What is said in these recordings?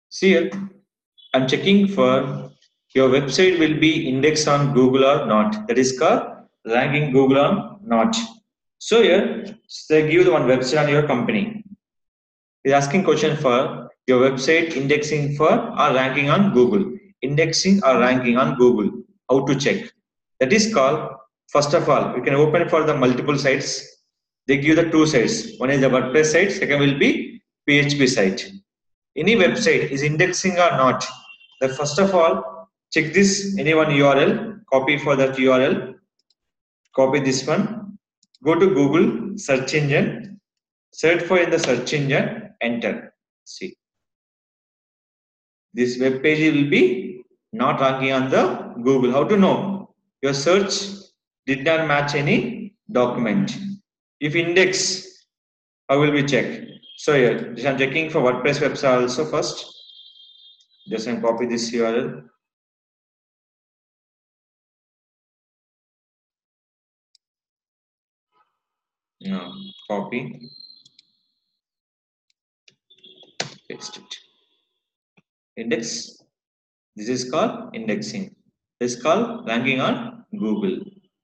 See here, I'm checking for your website will be indexed on Google or not. That is called ranking Google or not. So here, they give you one website on your company. It's asking question for your website indexing for or ranking on Google. Indexing or ranking on Google. How to check? That is called, first of all, you can open for the multiple sites. They give the two sites. One is the WordPress site, second will be PHP site. Any website is indexing or not. The first of all, check this any one URL, copy for that URL, copy this one, go to Google search engine, search for in the search engine, enter. See, this web page will be not ranking on the Google. How to know? Your search did not match any document. If index, how will we check? So here, I'm checking for WordPress website also first. Just copy this URL. No, copy, paste it. Index. This is called indexing. This is called ranking on Google.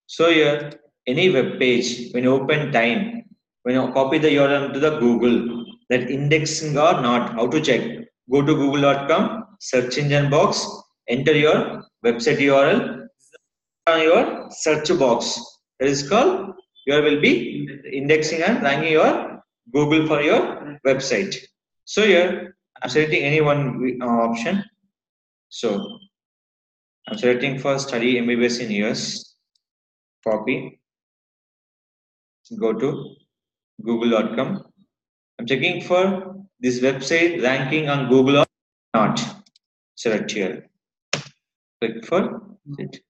So here, any web page, when you open time, when you copy the URL to the Google, that indexing or not, how to check? Go to google.com, search engine box, enter your website URL on your search box. That is called, you will be indexing and ranking your Google for your website. So here, I'm selecting any one option. So I'm selecting for study MBBS in US. Copy. Go to google.com. I'm checking for this website ranking on Google or not. Select here. Click for it.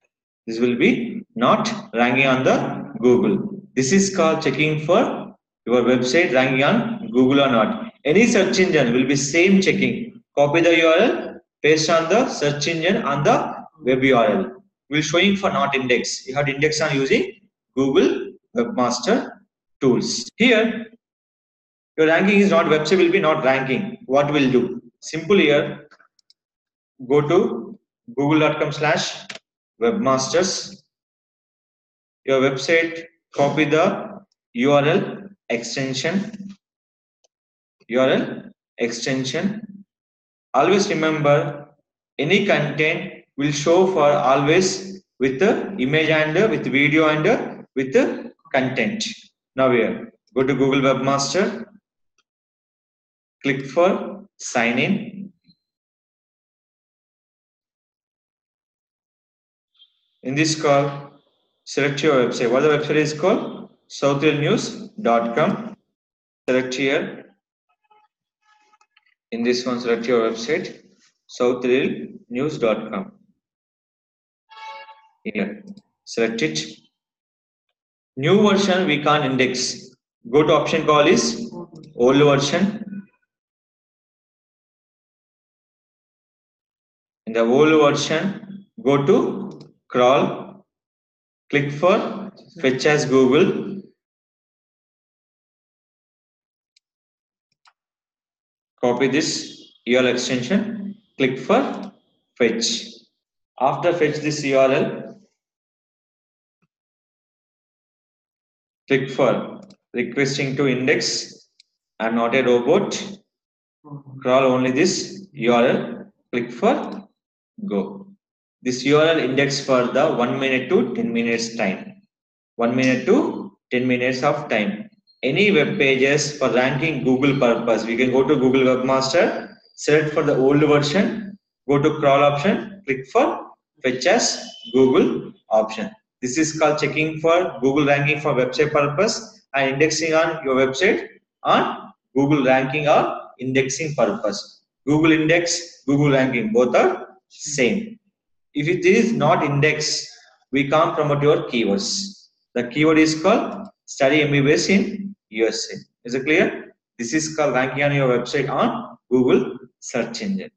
This will be not ranking on the Google. This is called checking for your website ranking on Google or not. Any search engine will be same checking. Copy the URL, paste on the search engine on the web URL. Will showing for not index. You have to index on using Google Webmaster Tools. Here, your ranking is not, website will be not ranking. What will do? Simple here. Go to google.com/webmasters. Your website, copy the URL extension. Always remember, any content will show for always with the image and with video and with the content. Now here, go to Google Webmaster, click for sign in. In this call, select your website. What the website is called? southrillnews.com. Select here. In this one, select your website, southrillnews.com. Here, select it. New version we can't index. Go to option call is old version. In the old version, go to crawl. Click for fetch as Google. Copy this URL extension. Click for fetch. After fetch this URL, click for requesting to index. I'm not a robot. Crawl only this URL. Click for go. This URL index for the 1 minute to 10 minutes time. 1 minute to 10 minutes of time. Any web pages for ranking Google purpose, we can go to Google Webmaster, select for the old version, go to crawl option, click for fetch as Google option. This is called checking for Google ranking for website purpose and indexing on your website on Google ranking or indexing purpose. Google index, Google ranking, both are same. If it is not index, we can't promote your keywords. The keyword is called study MBBS in USA. Is it clear? This is called ranking on your website on Google search engine.